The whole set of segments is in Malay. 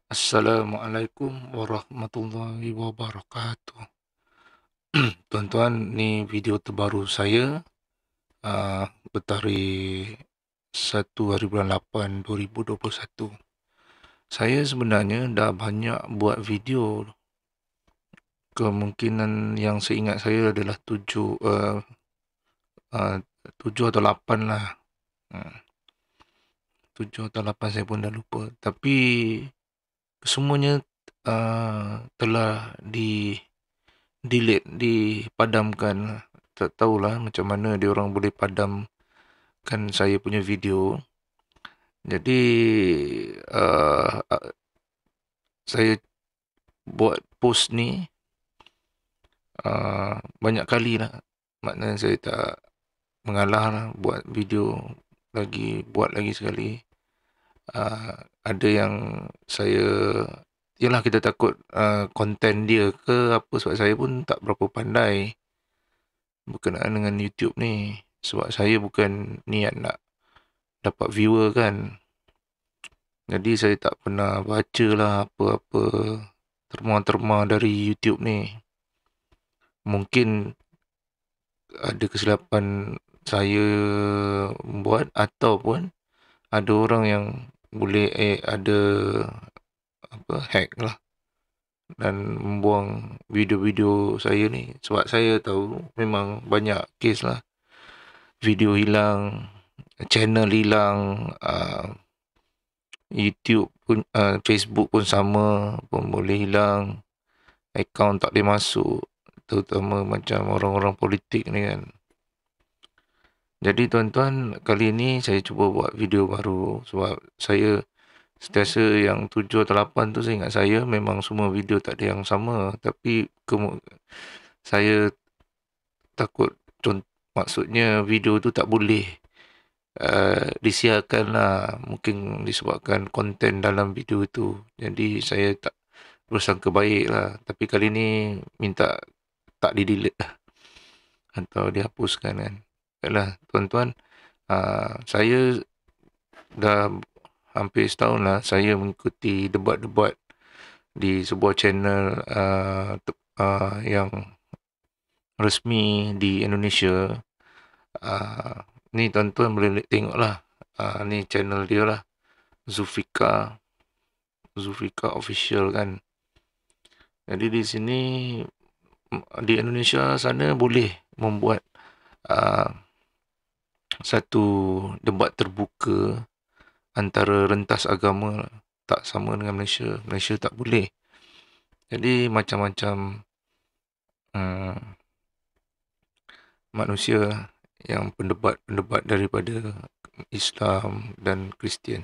Assalamualaikum warahmatullahi wabarakatuh. Tuan-tuan, ni video terbaru saya bertarikh 1 hari bulan 8 2021. Saya sebenarnya dah banyak buat video. Kemungkinan yang seingat saya adalah 7 atau 8 lah. 7 atau 8 saya pun dah lupa. Tapi semuanya telah delete, dipadamkan. Tak tahulah macam mana dia orang boleh padamkan saya punya video. Jadi saya buat post ni banyak kali lah. Maknanya saya tak mengalah lah, buat video lagi, buat lagi sekali. Ada yang saya, yalah, kita takut konten dia ke apa, sebab saya pun tak berapa pandai berkenaan dengan YouTube ni. Sebab saya bukan niat nak dapat viewer kan. Jadi saya tak pernah baca lah apa-apa terma-terma dari YouTube ni. Mungkin ada kesilapan saya buat, ataupun ada orang yang boleh ada hack lah dan membuang video-video saya ni. Sebab saya tahu memang banyak kes lah, video hilang, channel hilang, YouTube pun, Facebook pun sama, pun boleh hilang, akaun tak boleh masuk, terutama macam orang-orang politik ni kan. Jadi tuan-tuan, kali ni saya cuba buat video baru sebab saya sentiasa yang 7 atau 8 tu, saya ingat saya memang semua video tak ada yang sama. Tapi saya takut, maksudnya video tu tak boleh disiarkan lah. Mungkin disebabkan konten dalam video tu. Jadi saya tak bersangka baik lah. Tapi kali ni minta tak di-delete lah, atau dihapuskan kan. Yalah tuan-tuan, saya dah hampir setahun lah saya mengikuti debat-debat di sebuah channel yang resmi di Indonesia. Ni tuan-tuan boleh tengok lah. Ni channel dia lah, Zulfikar Official kan. Jadi di sini, di Indonesia sana, boleh membuat satu debat terbuka antara rentas agama. Tak sama dengan Malaysia. Malaysia tak boleh. Jadi macam-macam manusia yang pendebat-pendebat daripada Islam dan Kristian.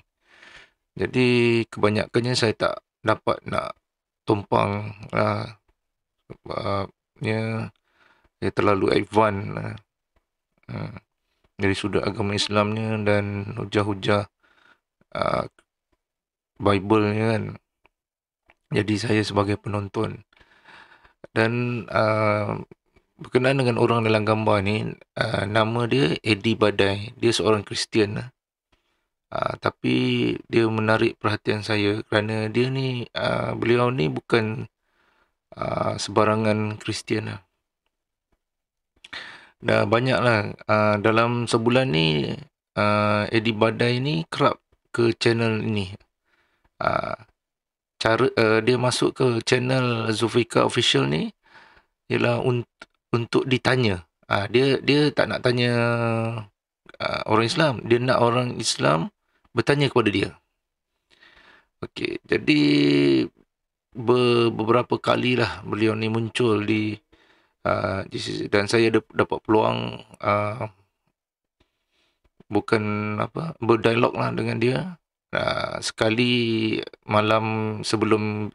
Jadi kebanyakannya saya tak dapat nak tumpang lah, sebabnya dia terlalu advance lah, dari sudut agama Islamnya dan hujah-hujah Bible-nya kan. Jadi saya sebagai penonton, dan berkenaan dengan orang dalam gambar ni, nama dia Eddie Badai. Dia seorang Kristian lah. Tapi dia menarik perhatian saya kerana dia ni, beliau ni bukan sebarangan Kristian lah. Dah banyak lah, dalam sebulan ni Eddie Badai ni kerap ke channel ini. Cara dia masuk ke channel Zulfikar Official ni ialah untuk ditanya. Dia tak nak tanya orang Islam, dia nak orang Islam bertanya kepada dia. Okey, jadi beberapa kalilah beliau ni muncul di dan saya dapat peluang berdialog lah dengan dia. Sekali malam sebelum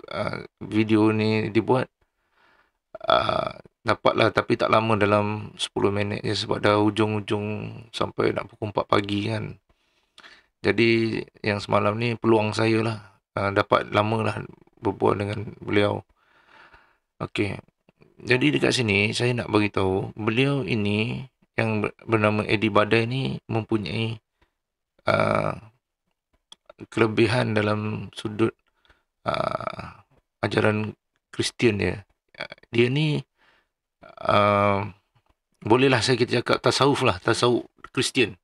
video ni dibuat, dapatlah, tapi tak lama, dalam 10 minit je, sebab dah hujung-hujung sampai nak pukul 4 pagi kan. Jadi yang semalam ni peluang saya lah, dapat lama lah berbual dengan beliau. Okey, jadi dekat sini saya nak bagi tahu, beliau ini yang bernama Eddie Badai ni mempunyai kelebihan dalam sudut ajaran Kristian dia. Dia ni bolehlah kita cakap tasawuf lah, tasawuf Kristian.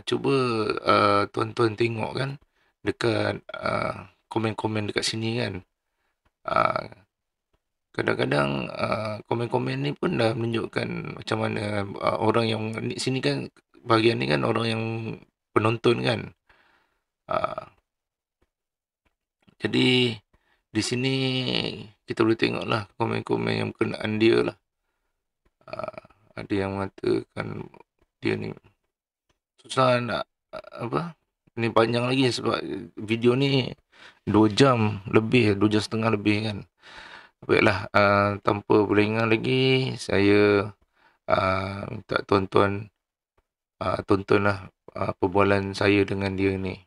Cuba tuan-tuan tengok kan dekat komen-komen dekat sini kan. Kadang-kadang komen-komen ni pun dah menunjukkan macam mana orang yang sini kan, bahagian ni kan orang yang penonton kan. Jadi di sini kita boleh tengok lah komen-komen yang berkenaan dia lah. Ada yang mengatakan dia ni susah nak ni panjang lagi sebab video ni 2 jam lebih, 2 jam setengah lebih kan. Baiklah, tanpa berlengah lagi, saya minta tuan-tuan tontonlah perbualan saya dengan dia ni.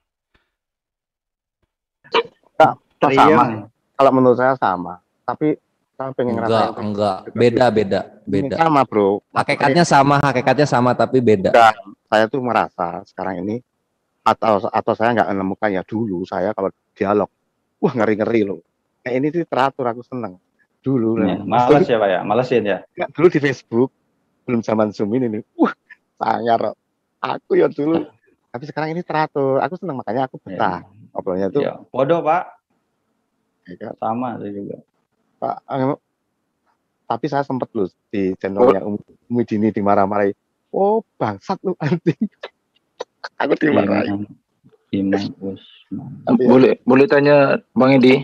Sama. Kalau menurut saya sama. Tapi saya pengen ngerasain. Enggak. Beda. Sama, bro. Hakikatnya sama tapi beda. Dan saya tuh merasa sekarang ini atau saya nggak menemukan ya dulu saya kalau dialog, wah ngeri-ngeri loh. Kayak ini tuh teratur, aku seneng. Dulu males ya Pak ya, malesin ya. Dulu di Facebook belum zaman Zoom ini nih. Sangar. Aku ya dulu. Tapi sekarang ini teratur. Aku seneng, makanya aku betah. Ngobrolnya tuh. Ya, bodoh Pak. Ya, sama saya juga. Pak, tapi saya sempat loh di channelnya Umi Dini dimarah-marahi. Oh bangsat lu anjing. Aku dimarahi. Boleh tanya Bang Edi?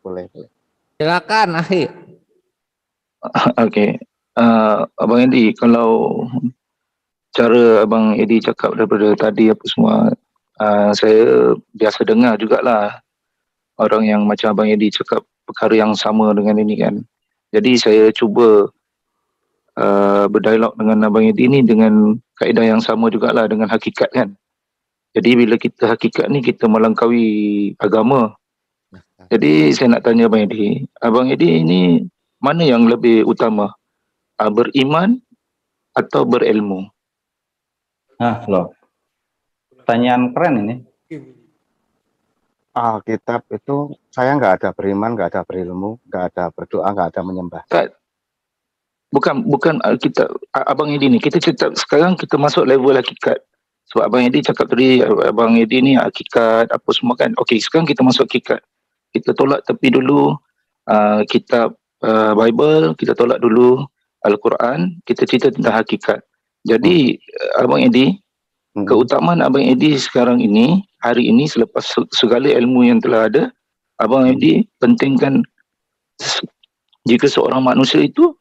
Boleh. Silakan, Akhi. Okey. Abang Edi, kalau cara Abang Edi cakap daripada tadi apa semua, saya biasa dengar jugalah orang yang macam Abang Edi cakap perkara yang sama dengan ini kan. Jadi saya cuba berdialog dengan Abang Edi ni dengan kaedah yang sama jugalah dengan hakikat kan. Jadi bila kita hakikat ni kita melangkaui agama. Jadi saya nak tanya Abang Edi ini mana yang lebih utama? Beriman atau berilmu? Loh. Pertanyaan keren ini. Alkitab itu saya nggak ada beriman, nggak ada berilmu, nggak ada berdoa, nggak ada menyembah. Bukan Alkitab. Abang Edi ni kita cerita sekarang, kita masuk level hakikat. Sebab Abang Edi cakap tadi Abang Edi ni hakikat apa semua kan. Okey, sekarang kita masuk hakikat. Kita tolak tepi dulu kitab Bible, kita tolak dulu Al-Quran, kita cerita tentang hakikat. Jadi Abang Edi, keutamaan Abang Edi sekarang ini, hari ini selepas segala ilmu yang telah ada, Abang Edi pentingkan jika seorang manusia itu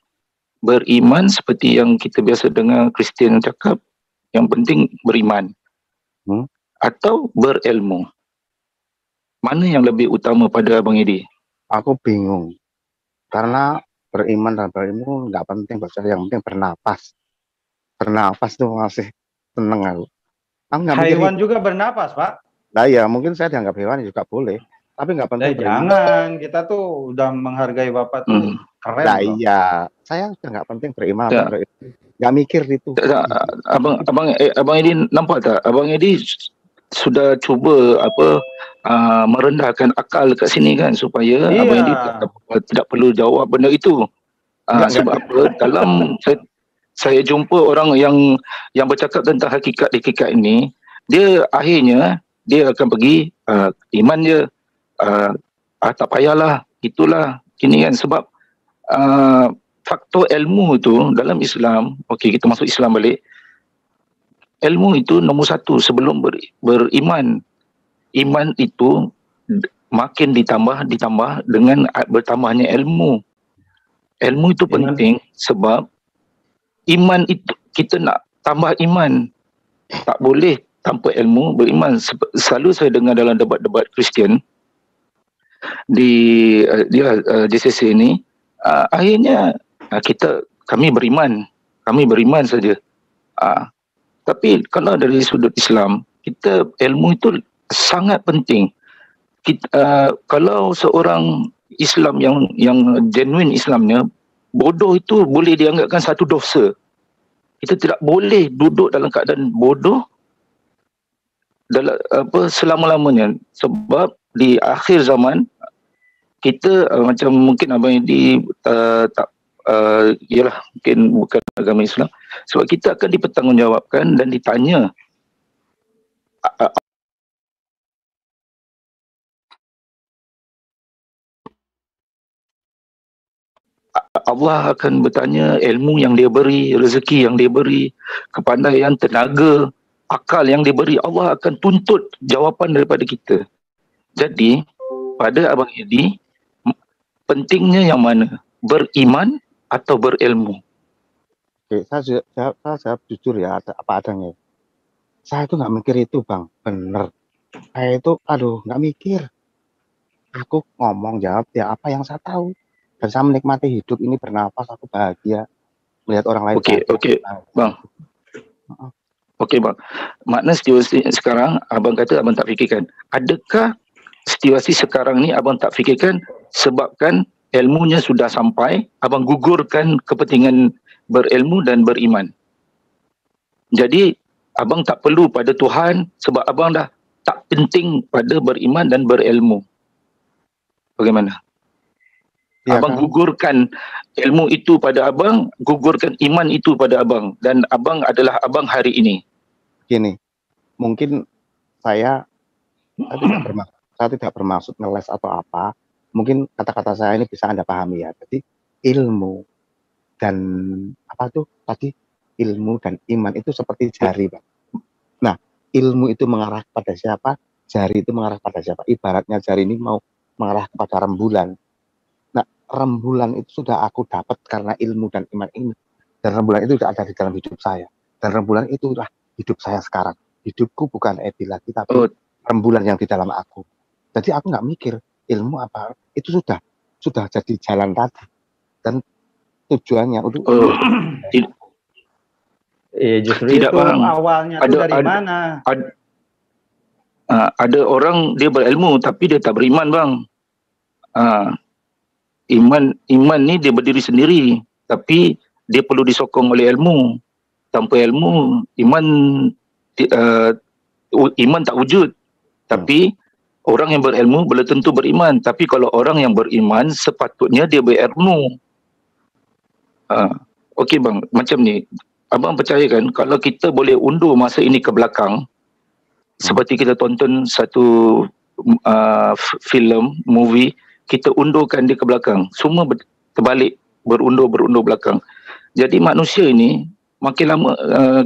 beriman seperti yang kita biasa dengar Kristian cakap, yang penting beriman atau berilmu. Mana yang lebih utama pada Abang Edi? Aku bingung. Karena beriman dan berilmu nggak penting buat saya, yang penting bernapas. Bernapas tuh masih seneng aku. Hewan juga bernapas, Pak. Nah ya, mungkin saya dianggap hewan juga boleh. Tapi nggak penting. Jangan, kita tuh udah menghargai Bapak tuh keren. Nah iya, saya udah nggak penting beriman atau berilmu. Nggak mikir itu. Abang Edi nampak tak? Abang Edi sudah cuba merendahkan akal kat sini kan, supaya Abang Edi tidak perlu jawab benda itu. Sebab apa? Dalam saya jumpa orang yang bercakap tentang hakikat ini, dia akhirnya dia akan pergi iman je, tak payahlah, itulah kini kan. Sebab faktor ilmu itu dalam Islam, okey kita masuk Islam balik, ilmu itu nombor satu sebelum beriman. Iman itu makin ditambah dengan bertambahnya ilmu. Ilmu itu penting sebab iman itu, kita nak tambah iman, tak boleh tanpa ilmu beriman. Selalu saya dengar dalam debat-debat Kristian di JCC ini, akhirnya kami beriman saja. Tapi kalau dari sudut Islam, ilmu itu sangat penting. Kalau seorang Islam yang genuine Islamnya, bodoh itu boleh dianggapkan satu dosa. Kita tidak boleh duduk dalam keadaan bodoh selama-lamanya. Sebab di akhir zaman kita macam mungkin Abang Edi tak ialah mungkin bukan agama Islam, sebab kita akan dipertanggungjawabkan dan ditanya Allah akan bertanya ilmu yang dia beri, rezeki yang dia beri, kepandaian, tenaga, akal yang dia beri. Allah akan tuntut jawapan daripada kita. Jadi pada Abang Edi, pentingnya yang mana? Beriman atau berilmu? Oke, saya jawab jujur ya, apa adanya. Saya itu nggak mikir itu, Bang. Bener. Saya itu, aduh, nggak mikir. Aku ngomong jawab ya apa yang saya tahu. Dan saya menikmati hidup ini, bernapas, aku bahagia. Melihat orang lain Okey, Bang. Okey, Bang. Makna situasi sekarang, Abang kata Abang tak fikirkan. Adakah situasi sekarang ni Abang tak fikirkan sebabkan ilmunya sudah sampai, Abang gugurkan kepentingan berilmu dan beriman? Jadi, Abang tak perlu pada Tuhan sebab Abang dah tak penting pada beriman dan berilmu. Bagaimana? Ya, Abang kan? gugurkan ilmu itu pada Abang, gugurkan iman itu pada Abang, dan Abang adalah Abang hari ini. Gini, mungkin saya tidak bermaksud ngeles atau apa. Mungkin kata-kata saya ini bisa Anda pahami ya. Jadi ilmu dan apa tuh tadi, ilmu dan iman itu seperti jari, Pak. Nah, ilmu itu mengarah kepada siapa, jari itu mengarah kepada siapa. Ibaratnya jari ini mau mengarah kepada rembulan. Nah, rembulan itu sudah aku dapat karena ilmu dan iman ini. Dan rembulan itu sudah ada di dalam hidup saya. Dan rembulan itu itulah hidup saya sekarang. Hidupku bukan Edi lagi, tapi rembulan yang di dalam aku. Jadi aku nggak mikir ilmu apa, itu sudah jadi jalan tadi. Dan tujuannya untuk justru tidak, itu Bang. awalnya itu dari mana? Ada orang dia berilmu tapi dia tak beriman, Bang. Iman ni dia berdiri sendiri, tapi dia perlu disokong oleh ilmu. Tanpa ilmu, iman tak wujud. Tapi orang yang berilmu belum tentu beriman. Tapi kalau orang yang beriman, sepatutnya dia berilmu. Okey, Bang, macam ni. Abang percaya kan kalau kita boleh undur masa ini ke belakang, seperti kita tonton satu filem, movie, kita undurkan dia ke belakang, semua terbalik, berundur belakang. Jadi manusia ini makin lama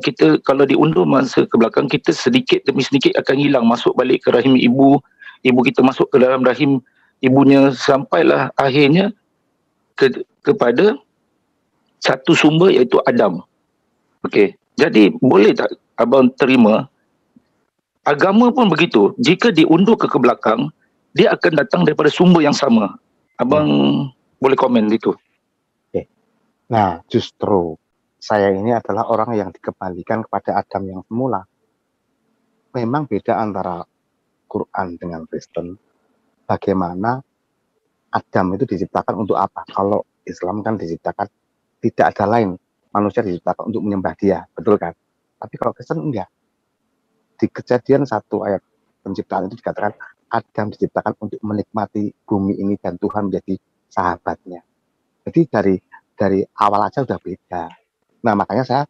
kita kalau diundur masa ke belakang, kita sedikit demi sedikit akan hilang, masuk balik ke rahim ibu kita masuk ke dalam rahim ibunya, sampailah akhirnya kepada satu sumber iaitu Adam. Okey, jadi boleh tak Abang terima agama pun begitu, jika diundur ke belakang, dia akan datang daripada sumber yang sama. Abang boleh komen itu. Okay. Nah, justru saya ini adalah orang yang dikembalikan kepada Adam yang semula. Memang beda antara Quran dengan Kristen. Bagaimana Adam itu diciptakan untuk apa? Kalau Islam kan diciptakan tidak ada lain, manusia diciptakan untuk menyembah dia, betul kan? Tapi kalau Kristen enggak. Di Kejadian 1 ayat penciptaan itu dikatakan Adam diciptakan untuk menikmati bumi ini dan Tuhan menjadi sahabatnya. Jadi dari awal aja udah beda. Nah, makanya saya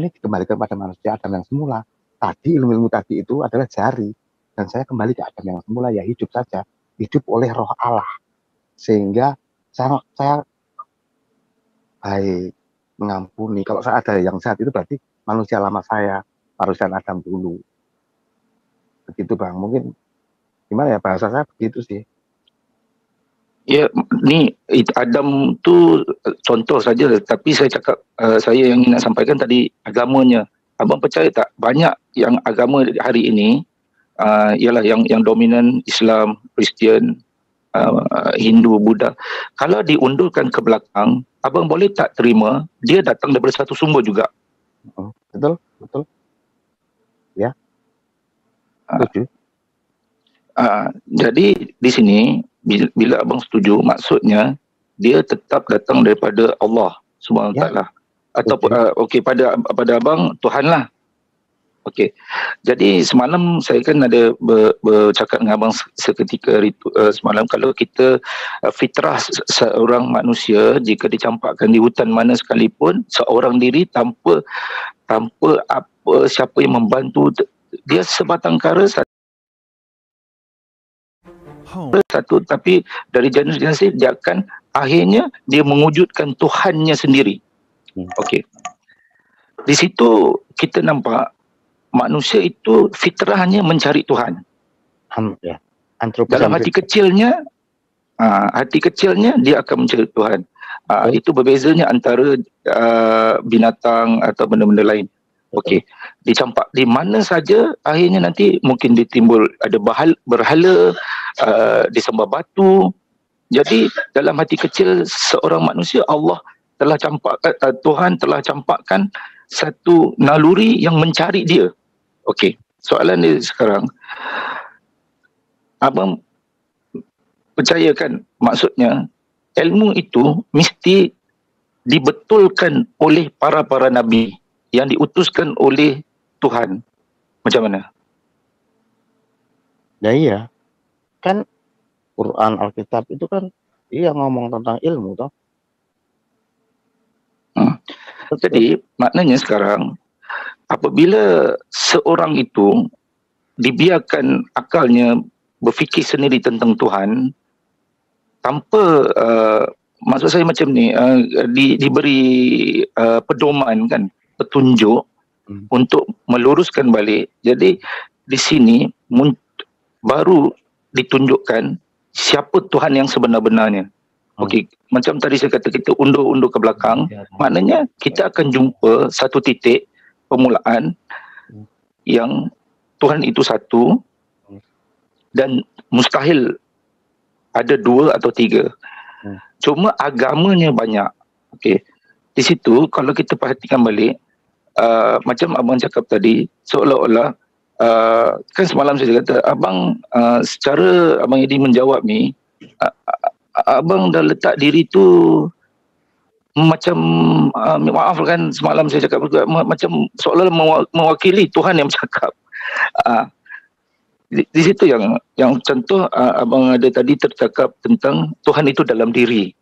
ini dikembalikan pada manusia Adam yang semula. Tadi ilmu-ilmu tadi itu adalah jari, dan saya kembali ke Adam yang semula, ya hidup saja, hidup oleh Roh Allah, sehingga saya baik, mengampuni. Kalau saya ada yang jahat itu berarti manusia lama saya, manusia Adam dulu. Begitu, Bang. Mungkin gimana ya bahasa saya begitu sih. Ya, ni Adam tu contoh saja, tapi saya cakap saya yang nak sampaikan tadi agamanya. Abang percaya tak banyak yang agama hari ini ialah yang dominan Islam, Kristian, Hindu, Buddha. Kalau diundurkan ke belakang, abang boleh tak terima dia datang daripada satu sumber juga? Betul. Ya. Setuju. Jadi di sini bila abang setuju, maksudnya dia tetap datang daripada Allah SWT. Ataupun okey, pada abang Tuhan lah. Okey. Jadi semalam saya kan ada bercakap dengan abang seketika hari tu, semalam, kalau kita fitrah seorang manusia jika dicampakkan di hutan mana sekalipun, seorang diri tanpa apa siapa yang membantu, dia sebatang kara satu, tapi dari generasi dia akan akhirnya dia mewujudkan Tuhannya sendiri. Okey. Di situ kita nampak manusia itu fitrahnya mencari Tuhan. Ya. Dalam hati kecilnya dia akan mencari Tuhan. Itu berbezanya antara binatang atau benda-benda lain. Okey. Dicampak di mana saja, akhirnya nanti mungkin ditimbul ada berhala, disembah batu. Jadi dalam hati kecil seorang manusia, Allah telah Tuhan telah campakkan satu naluri yang mencari dia. Okey, soalan dia sekarang, abang percayakan, maksudnya ilmu itu mesti dibetulkan oleh para nabi yang diutuskan oleh Tuhan. Macam mana? Ya iya, kan Quran, Alkitab itu kan ngomong tentang ilmu toh. Jadi maknanya sekarang, apabila seorang itu dibiarkan akalnya berfikir sendiri tentang Tuhan tanpa maksud saya macam ni, diberi pedoman kan, petunjuk untuk meluruskan balik. Jadi di sini baru ditunjukkan siapa Tuhan yang sebenar-benarnya. Okey, macam tadi saya kata, kita undur ke belakang, maknanya kita akan jumpa satu titik permulaan yang Tuhan itu satu dan mustahil ada dua atau tiga. Cuma agamanya banyak. Okey. Di situ kalau kita perhatikan balik, macam abang cakap tadi, seolah-olah kan semalam saya kata, abang secara abang Edi menjawab ni, abang dah letak diri tu macam maaf kan, semalam saya cakap juga, macam seolah-olah mewakili Tuhan yang bercakap. Di situ yang contoh abang ada tadi tercakap tentang Tuhan itu dalam diri,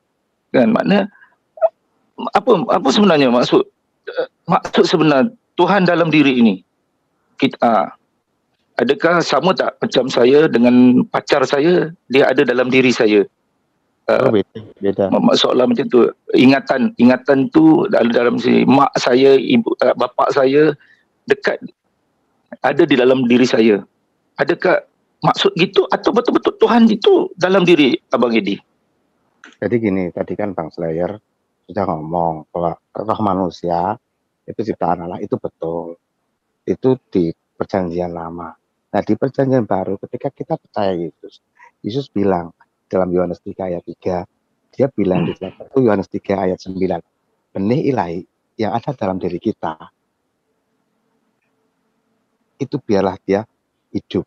kan? Makna apa sebenarnya maksud sebenar Tuhan dalam diri ini? Kita adakah sama tak macam saya dengan pacar saya, dia ada dalam diri saya? Beda. Soalan macam tu, ingatan tu dalam si mak saya, ibu, bapa saya dekat, ada di dalam diri saya. Adakah maksud gitu, atau betul-betul Tuhan itu dalam diri abang Edi? Jadi gini, tadi kan Bang Slayer sudah ngomong bahwa roh manusia itu ciptaan Allah, itu betul. Itu di perjanjian lama. Nah, di perjanjian baru ketika kita percaya Yesus bilang dalam Yohanes 3 ayat 3, dia bilang di dalam Yohanes 3 ayat 9, benih ilahi yang ada dalam diri kita, itu biarlah dia hidup.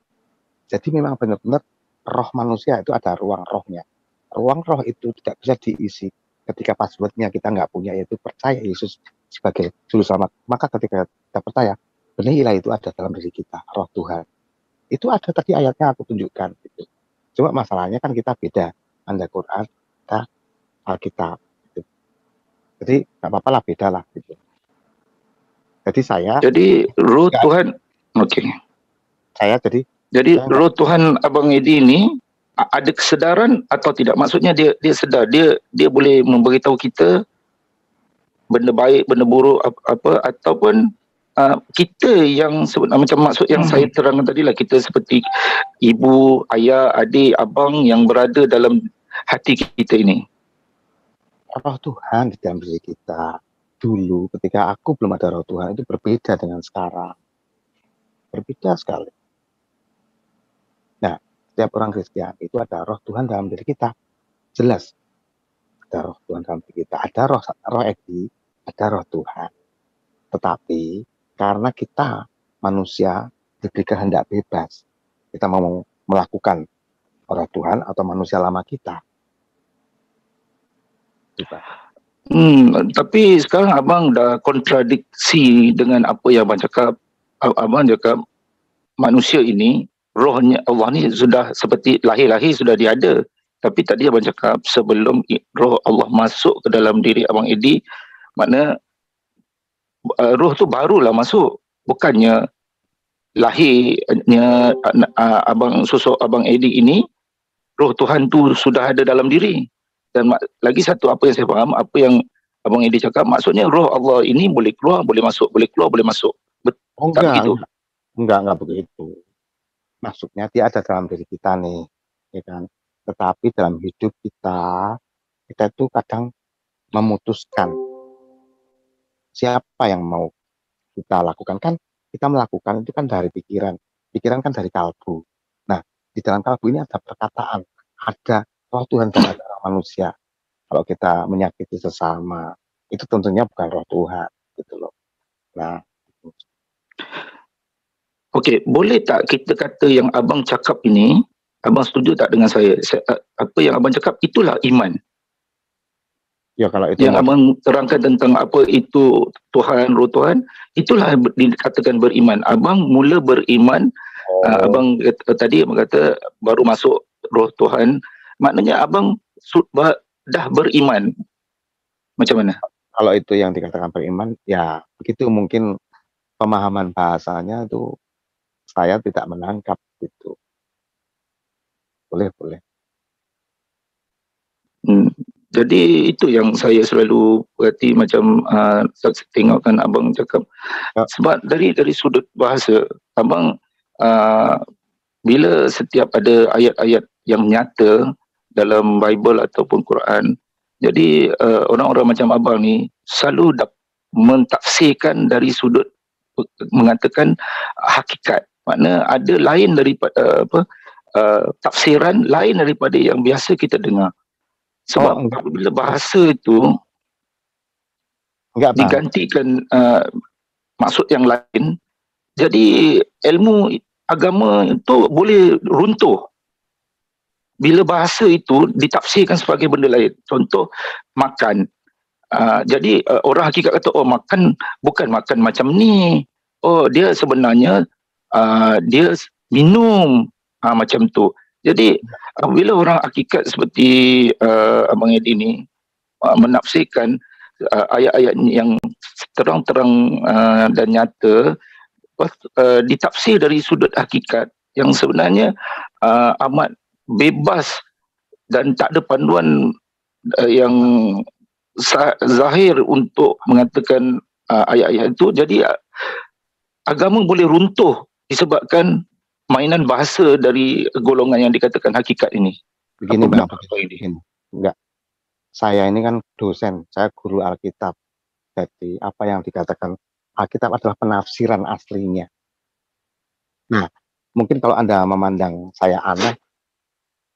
Jadi memang benar-benar roh manusia itu ada ruang rohnya. Ruang roh itu tidak bisa diisi ketika passwordnya kita nggak punya, yaitu percaya Yesus sebagai juru selamat. Maka ketika kita percaya, benih ilahi itu ada dalam diri kita, roh Tuhan. Itu ada tadi ayatnya aku tunjukkan. Gitu. Cuma masalahnya kan kita beda. Anda Quran, kita Alkitab. Gitu. Jadi nggak apa-apa lah, beda lah. Gitu. Jadi roh Tuhan, okey. Jadi roh Tuhan abang Edi ini ada kesedaran atau tidak? Maksudnya dia sedar, dia boleh memberitahu kita benda baik, benda buruk apa, ataupun kita yang macam maksud yang saya terangkan tadi lah, kita seperti ibu, ayah, adik, abang yang berada dalam hati kita ini. Roh Tuhan di dalam diri kita. Dulu ketika aku belum ada roh Tuhan, itu berbeda dengan sekarang. Berbeda sekali. Nah, setiap orang Kristen itu ada roh Tuhan dalam diri kita. Jelas. Ada roh Tuhan dalam diri kita. Ada roh Edi, ada roh Tuhan. Tetapi karena kita manusia diberi kehendak bebas, kita mau melakukan roh Tuhan atau manusia lama kita. Tapi sekarang abang dah kontradiksi dengan apa yang abang cakap. abang cakap manusia ini, rohnya Allah ni sudah seperti lahir-lahir sudah dia ada. Tapi tadi abang cakap sebelum roh Allah masuk ke dalam diri abang Edi, makna roh tu barulah masuk. Bukannya lahirnya abang sosok abang Edi ini, roh Tuhan tu sudah ada dalam diri. Dan lagi satu apa yang saya faham, apa yang abang Edi cakap, maksudnya roh Allah ini boleh keluar, boleh masuk, boleh keluar, boleh masuk. Oh, Tak begitu? enggak begitu. Maksudnya dia ada dalam diri kita nih, ya kan? Tetapi dalam hidup kita itu kadang memutuskan siapa yang mau kita lakukan. Kan kita melakukan itu kan dari pikiran. Pikiran kan dari kalbu. Nah, di dalam kalbu ini ada perkataan, ada roh Tuhan dan ada roh manusia. Kalau kita menyakiti sesama, itu tentunya bukan roh Tuhan, gitu loh. Nah, Okey, boleh tak kita kata yang abang cakap ini, abang setuju tak dengan saya? Apa yang abang cakap itulah iman. ya kalau itu Yang abang terangkan tentang apa itu Tuhan, roh Tuhan, itulah dikatakan beriman. Abang mula beriman, abang tadi abang kata baru masuk roh Tuhan, maknanya abang dah beriman. Macam mana? kalau itu yang dikatakan beriman, ya begitu. Mungkin pemahaman bahasanya itu saya tidak menangkap gitu. Boleh. Jadi itu yang saya selalu perhati macam tengokkan abang cakap. Sebab dari sudut bahasa, abang bila setiap ada ayat-ayat yang nyata dalam Bible ataupun Quran, jadi orang-orang macam abang ni selalu mentafsirkan dari sudut mengatakan hakikat. Makna ada lain daripada tafsiran lain daripada yang biasa kita dengar. Sebab apabila bahasa itu digantikan maksud yang lain, jadi ilmu agama itu boleh runtuh. Bila bahasa itu ditafsirkan sebagai benda lain. Contoh, makan. Jadi orang hakikat kata, oh makan bukan makan macam ni. Oh dia sebenarnya dia minum macam tu. Jadi bila orang hakikat seperti abang Edi ni menafsirkan ayat-ayat yang terang-terang dan nyata, ditafsir dari sudut hakikat yang sebenarnya amat bebas dan tak ada panduan yang zahir untuk mengatakan ayat-ayat itu. Jadi agama boleh runtuh disebabkan mainan bahasa dari golongan yang dikatakan hakikat ini. Begini Bang, enggak. Saya ini kan dosen, saya guru Alkitab. Jadi apa yang dikatakan Alkitab adalah penafsiran aslinya. Nah, mungkin kalau Anda memandang saya aneh,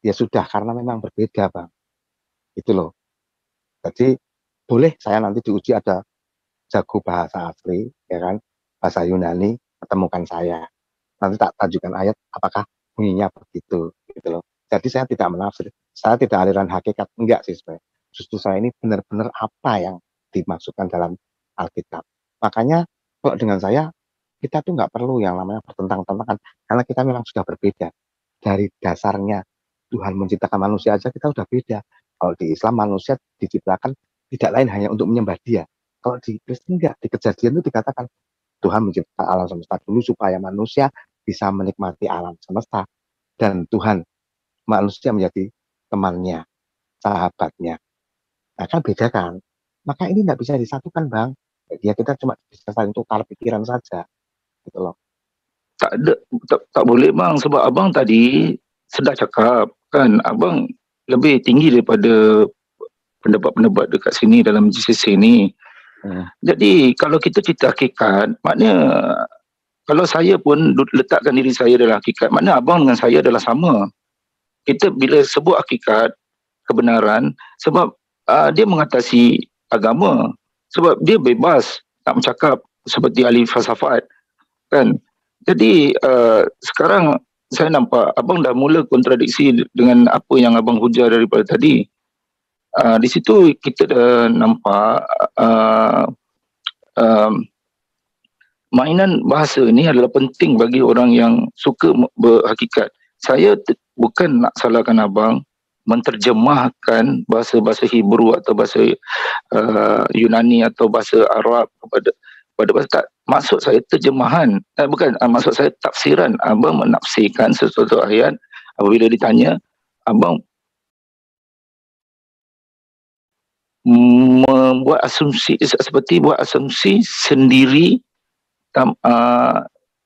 ya sudah, karena memang berbeda Bang. Itu loh. Jadi boleh saya nanti diuji ada jago bahasa asli, ya kan, bahasa Yunani, ketemukan saya. Nanti tak tajukan ayat, apakah bunyinya begitu, gitu loh. Jadi saya tidak menafsir, saya tidak aliran hakikat, enggak sih sebenarnya. Justru saya ini benar-benar apa yang dimaksudkan dalam Alkitab. Makanya kalau dengan saya, kita tuh nggak perlu yang namanya bertentang-tentangan, karena kita memang sudah berbeda. Dari dasarnya Tuhan menciptakan manusia aja kita udah beda. Kalau di Islam manusia diciptakan tidak lain hanya untuk menyembah Dia. Kalau di Kristen enggak, di Kejadian itu dikatakan Tuhan menciptakan alam semesta dulu supaya manusia bisa menikmati alam semesta, dan Tuhan manusia menjadi temannya, sahabatnya. Nah kan beda kan, maka ini tidak bisa disatukan Bang. Ya kita cuma bisa saling tukar pikiran saja, gitu loh. Tak boleh Bang, sebab abang tadi sedang cakap kan, abang lebih tinggi daripada pendapat-pendapat dekat sini dalam GCC ni. Jadi kalau kita cerita hakikat, maknanya kalau saya pun letakkan diri saya dalam hakikat, maknanya abang dengan saya adalah sama. Kita bila sebut hakikat, kebenaran, sebab dia mengatasi agama. Sebab dia bebas nak bercakap seperti ahli falsafat. Kan? Jadi sekarang saya nampak abang dah mula kontradiksi dengan apa yang abang hujah daripada tadi. Di situ kita dah nampak mainan bahasa ni adalah penting bagi orang yang suka berhakikat. Saya bukan nak salahkan abang menterjemahkan bahasa-bahasa Hebrew atau bahasa Yunani atau bahasa Arab pada bahasa, tak. Maksud saya terjemahan, maksud saya tafsiran. Abang menafsirkan sesuatu ayat, apabila ditanya, abang membuat asumsi, seperti buat asumsi sendiri.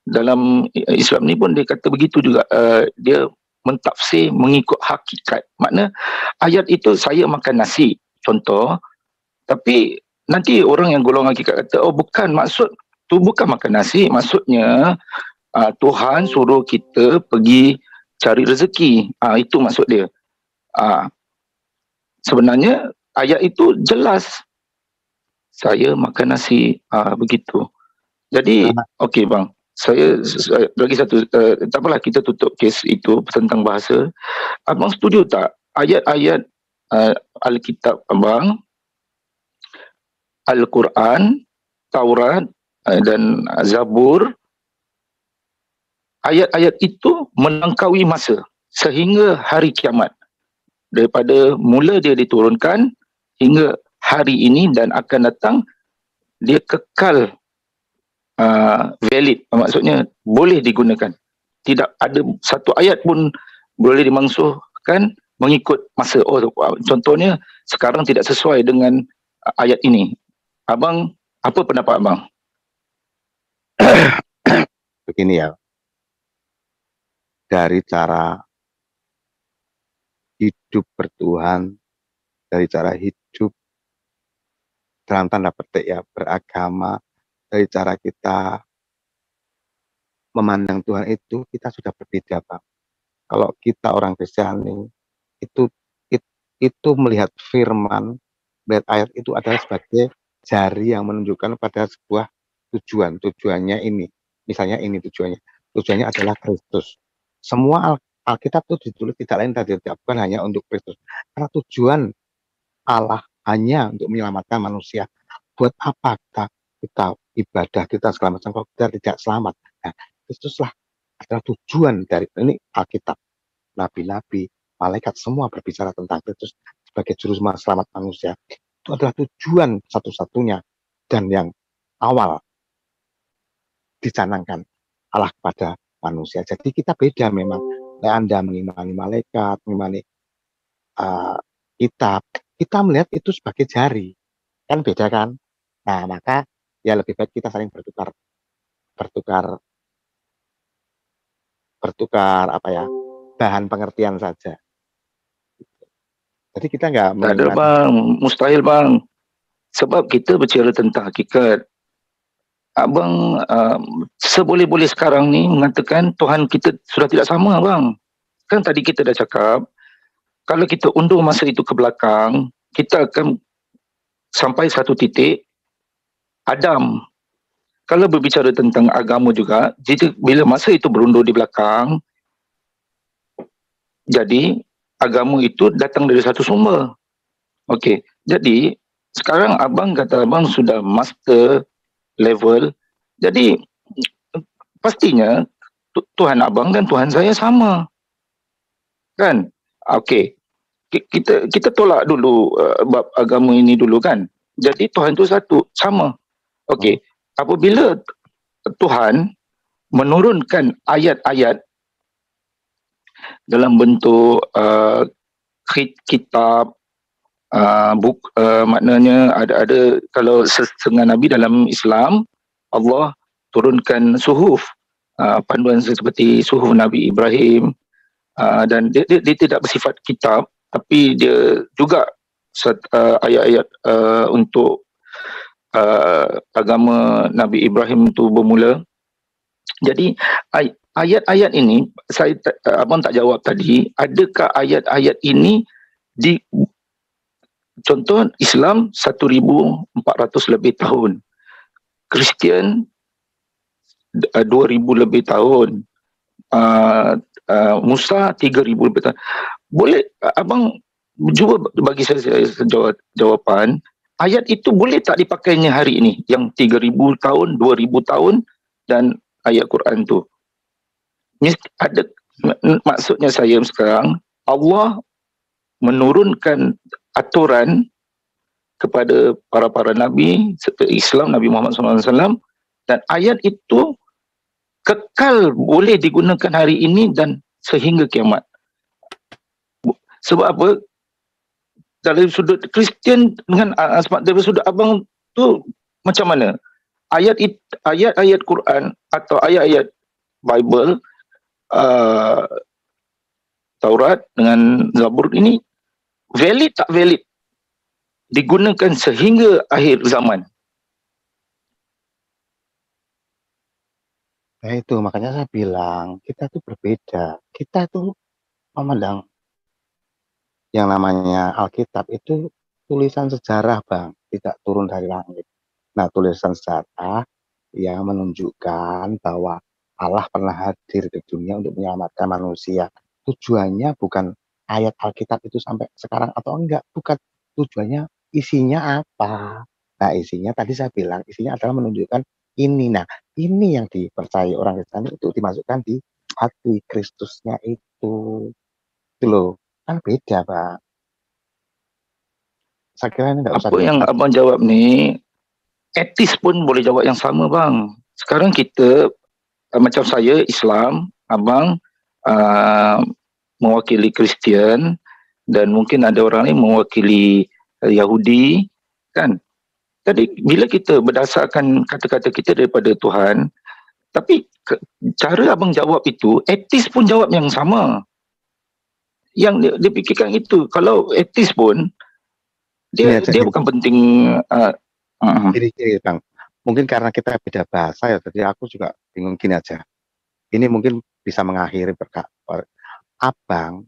Dalam Islam ni pun dia kata begitu juga, dia mentafsir mengikut hakikat. Makna ayat itu saya makan nasi, contoh, tapi nanti orang yang golongan hakikat kata, oh bukan, maksud tu bukan makan nasi, maksudnya Tuhan suruh kita pergi cari rezeki. Itu maksud dia. Sebenarnya ayat itu jelas, saya makan nasi, begitu. Jadi okey bang, saya bagi satu, tak apalah, kita tutup kes itu tentang bahasa. Abang setuju tak ayat-ayat Alkitab abang, Al-Quran, Taurat dan Zabur, ayat-ayat itu melangkaui masa sehingga hari kiamat, daripada mula dia diturunkan hingga hari ini dan akan datang, dia kekal valid, maksudnya boleh digunakan. Tidak ada satu ayat pun boleh dimansuhkan mengikut masa. Oh, contohnya sekarang tidak sesuai dengan ayat ini. Abang, apa pendapat abang? Begini ya, dari cara hidup bertuhan, dari cara hidup dalam tanda petik ya beragama, dari cara kita memandang Tuhan itu, kita sudah berbeda, Pak. Kalau kita orang Kristiani itu melihat firman, melihat ayat itu adalah sebagai jari yang menunjukkan pada sebuah tujuan. Tujuannya ini, misalnya ini tujuannya adalah Kristus. Semua Alkitab itu ditulis tidak lain dan tidak bukan hanya untuk Kristus. Karena tujuan Allah hanya untuk menyelamatkan manusia. Buat apa kita ibadah, kita segala macam kalau kita tidak selamat? Nah, Kristuslah adalah tujuan dari ini. Alkitab, nabi-nabi, malaikat semua berbicara tentang Kristus sebagai juru selamat manusia. Itu adalah tujuan satu-satunya dan yang awal dicanangkan Allah kepada manusia. Jadi kita beda memang. Anda mengimani malaikat, mengimani kitab, kita melihat itu sebagai jari, kan beda kan? Nah, maka ya lebih baik kita saling bertukar apa ya, bahan pengertian saja. Jadi kita nggak ada bang, mustahil bang, sebab kita berbicara tentang hakikat. Abang seboleh-boleh sekarang ni mengatakan Tuhan kita sudah tidak sama bang. Kan tadi kita dah cakap, kalau kita undur masa itu ke belakang, kita akan sampai satu titik Adam. Kalau berbicara tentang agama juga, jadi bila masa itu berundur di belakang, jadi agama itu datang dari satu sumber. Okey, jadi sekarang abang kata abang sudah master level, jadi pastinya Tuhan abang dan Tuhan saya sama, kan? Okey, kita tolak dulu bab agama ini dulu kan. Jadi Tuhan itu satu, sama. Okey, apabila Tuhan menurunkan ayat-ayat dalam bentuk kitab, maknanya ada kalau setengah Nabi dalam Islam, Allah turunkan suhuf, panduan seperti suhuf Nabi Ibrahim, dan dia tidak bersifat kitab, tapi dia juga ayat-ayat untuk agama Nabi Ibrahim itu bermula. Jadi ayat-ayat ini, abang tak jawab tadi, adakah ayat-ayat ini di contoh Islam 1400 lebih tahun, Kristian 2000 lebih tahun, Musa 3000 lebih tahun. Boleh abang cuba bagi saya jawapan, ayat itu boleh tak dipakainya hari ini yang 3000 tahun, 2000 tahun dan ayat Quran tu. Ada maksudnya saya sekarang, Allah menurunkan aturan kepada para nabi serta Islam, Nabi Muhammad SAW, dan ayat itu kekal boleh digunakan hari ini dan sehingga kiamat. Sebab apa? Dari sudut Kristian dengan dari sudut abang tu macam mana? Ayat-ayat Quran atau ayat-ayat Bible, Taurat dengan Zabur ini valid tak valid digunakan sehingga akhir zaman? Nah itu makanya saya bilang kita tuh berbeda. Kita tuh memandang yang namanya Alkitab itu tulisan sejarah, Bang, tidak turun dari langit. Nah, tulisan sejarah yang menunjukkan bahwa Allah pernah hadir ke dunia untuk menyelamatkan manusia. Tujuannya bukan ayat Alkitab itu sampai sekarang atau enggak, bukan. Tujuannya isinya apa? Nah, isinya tadi saya bilang, isinya adalah menunjukkan ini. Nah, ini yang dipercayai orang Kristen itu dimasukkan di hati Kristusnya itu. Itu loh, kan beda, Pak. Saya kira ini enggak usah. Apa yang abang jawab ni, etis pun boleh jawab yang sama, bang. Sekarang kita, macam saya Islam, abang mewakili Kristian, dan mungkin ada orang lain mewakili Yahudi, kan? Jadi bila kita berdasarkan kata-kata kita daripada Tuhan, tapi cara abang jawab itu, etis pun jawab yang sama. Yang dia fikirkan itu, kalau etis pun, dia bukan penting. Gini, Bang. Mungkin karena kita beda bahasa ya, jadi aku juga bingung gini aja. Ini mungkin bisa mengakhiri abang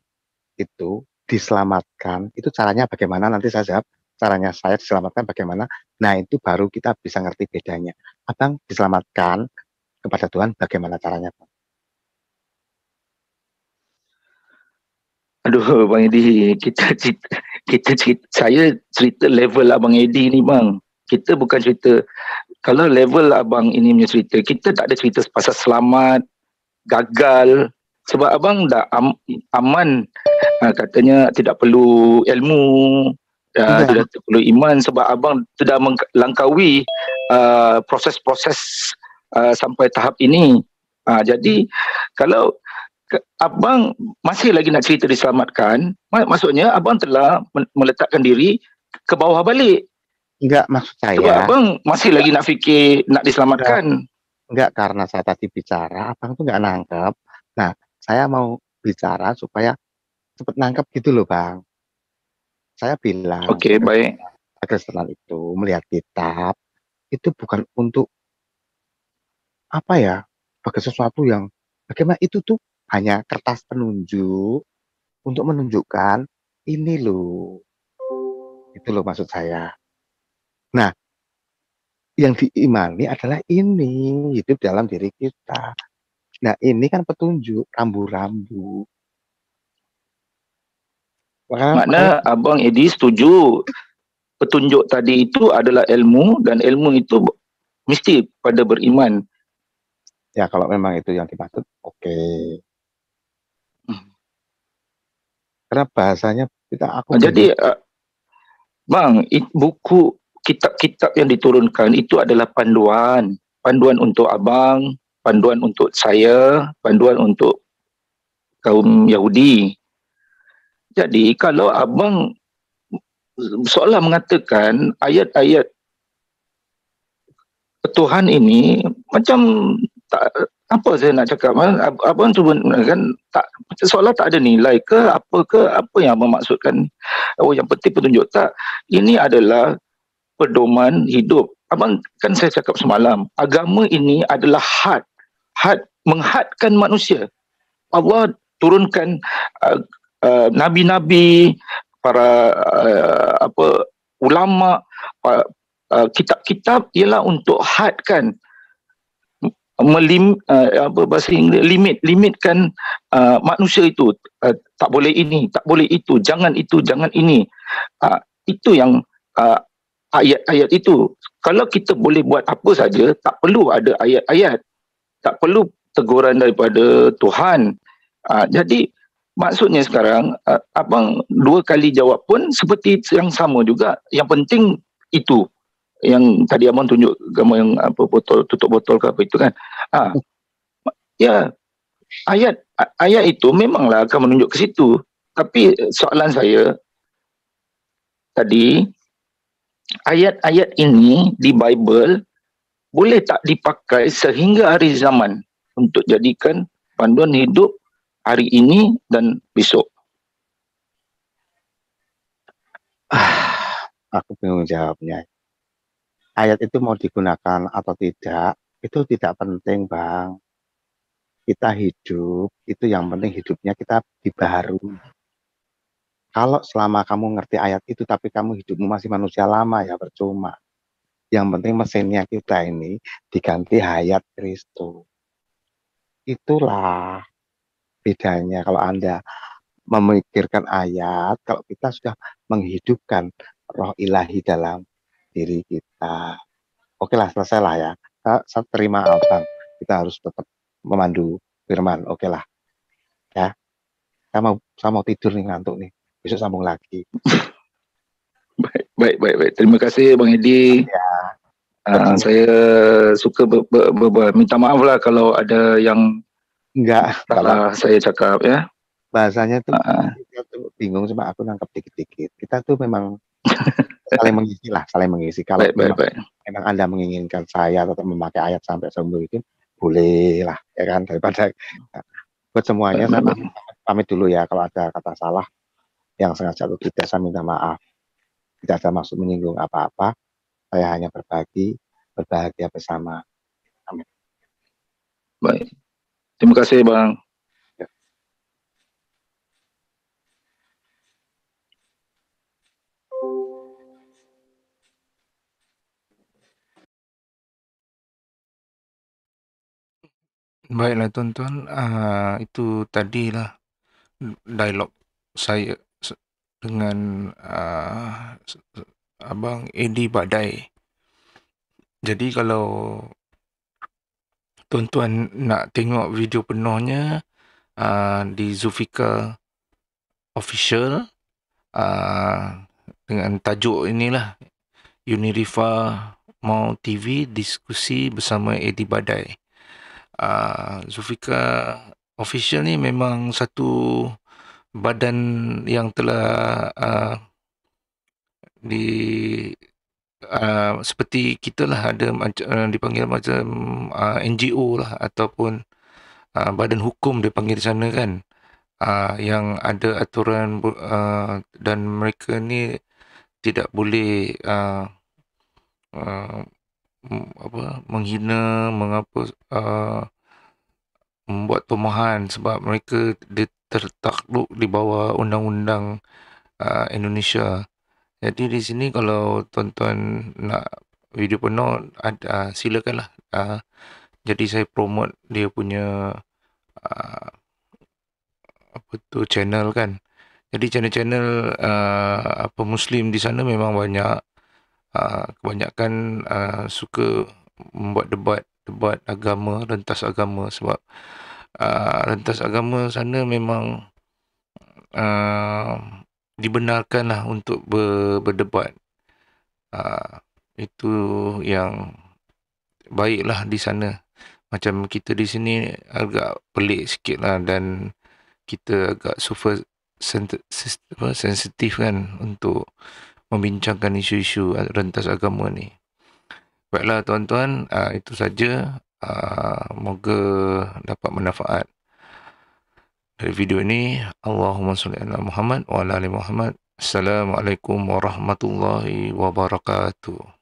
itu diselamatkan, itu caranya bagaimana? Nanti saya jawab, caranya saya diselamatkan bagaimana? Nah, itu baru kita bisa ngerti bedanya. Abang diselamatkan kepada Tuhan, bagaimana caranya, Bang? Aduh, Bang Edi, saya cerita level Abang Edi ni, bang. Kita bukan cerita, kalau level abang ini punya cerita, kita tak ada cerita pasal selamat, gagal, sebab abang dah aman, katanya tidak perlu ilmu, tidak perlu iman, sebab abang sudah melangkaui proses-proses sampai tahap ini. Jadi kalau abang masih lagi nak cerita diselamatkan, maksudnya abang telah meletakkan diri ke bawah balik. Enggak, maksud saya. Sebab abang masih lagi nak fikir nak diselamatkan. Enggak, karena saya tadi bicara, abang tuh enggak nangkep. Nah, saya mau bicara supaya cepet nangkep gitu loh, Bang. Saya bilang, Oke, baik. Kristen itu melihat kitab, itu bukan untuk apa ya, sebagai sesuatu yang bagaimana, itu tuh hanya kertas penunjuk untuk menunjukkan ini loh. Itu loh maksud saya. Nah, yang diimani adalah ini, hidup dalam diri kita. Nah, ini kan petunjuk, rambu-rambu. Makna abang Edi setuju petunjuk tadi itu adalah ilmu, dan ilmu itu mesti pada beriman. Ya, kalau memang itu yang dimaksud, oke. Karena bahasanya aku jadi bang, buku kitab-kitab yang diturunkan itu adalah panduan untuk abang, panduan untuk saya, panduan untuk kaum Yahudi. Jadi kalau abang seolah mengatakan ayat-ayat Tuhan ini macam tak, apa saya nak cakap, abang cuba kan tak, seolah tak ada nilai ke apa yang abang maksudkan. Oh, yang penting petunjuk, tak, ini adalah pedoman hidup. Abang kan saya cakap semalam, agama ini adalah menghadkan manusia. Allah turunkan nabi-nabi, para ulama, kitab-kitab ialah untuk hadkan, bahasa Inggeris, limitkan manusia itu, tak boleh ini, tak boleh itu, jangan ini. Itu yang ayat-ayat itu. Kalau kita boleh buat apa saja, tak perlu ada ayat-ayat. Tak perlu teguran daripada Tuhan. Jadi maksudnya sekarang abang 2 kali jawab pun seperti yang sama juga. Yang penting itu yang tadi abang tunjuk gambar yang apa botol, tutup botol ke apa itu kan. Ya, ayat itu memanglah akan menunjuk ke situ. Tapi soalan saya tadi, ayat-ayat ini di Bible boleh tak dipakai sehingga hari zaman untuk jadikan panduan hidup hari ini dan besok? Aku bingung jawabnya. Ayat itu mau digunakan atau tidak, itu tidak penting, Bang. Kita hidup, itu yang penting hidupnya kita dibaharui. Kalau selama kamu ngerti ayat itu, tapi kamu hidupmu masih manusia lama, ya percuma. Yang penting mesinnya kita ini diganti hayat Kristus. Itulah bedanya kalau Anda memikirkan ayat, kalau kita sudah menghidupkan roh ilahi dalam diri kita. Oke lah, selesai lah ya. Saya terima abang. Kita harus tetap memandu firman. Oke lah. Ya. Saya mau tidur nih, ngantuk nih. Besok sambung lagi. Baik. Terima kasih Bang Edi. Ya. Saya suka minta maaf lah kalau ada yang enggak salah saya cakap ya. Bahasanya tuh kita tuh bingung, cuma aku nangkep dikit-dikit. Kita tuh memang saling mengisi. Kalau memang Anda menginginkan saya tetap memakai ayat sampai sembuh itu, boleh lah, ya kan, daripada buat semuanya. Saya pamit dulu ya. Kalau ada kata salah yang sengaja atau tidak, saya minta maaf. Tidak ada maksud menyinggung apa-apa. Saya hanya berbagi, berbahagia bersama. Amin. Baik. Terima kasih Bang. Ya. Baiklah tuan-tuan, itu tadilah dialog saya dengan Abang Edi Badai. Jadi kalau tuan-tuan nak tengok video penuhnya di Zulfikar Official dengan tajuk inilah, Unirifa Mau TV diskusi bersama Edi Badai. Zulfikar Official ni memang satu badan yang telah seperti kita lah, ada dipanggil macam NGO lah, ataupun badan hukum dia panggil di sana kan, yang ada aturan dan mereka ni tidak boleh menghina, membuat tomahan, sebab mereka tertakluk di bawah undang-undang Indonesia. Jadi di sini kalau tuan-tuan nak video penuh, silakanlah. Jadi saya promote dia punya channel kan. Jadi channel-channel Muslim di sana memang banyak. Kebanyakan suka membuat debat agama, rentas agama, sebab rentas agama sana memang dibenarkanlah untuk berdebat. Itu yang baiklah di sana. Macam kita di sini agak pelik sikit lah, dan kita agak super sensitif kan untuk membincangkan isu-isu rentas agama ni. Baiklah tuan-tuan, itu saja. Moga dapat manfaat dari video ini. Allahumma salli ala Muhammad wa ala ali Muhammad. Assalamualaikum warahmatullahi wabarakatuh.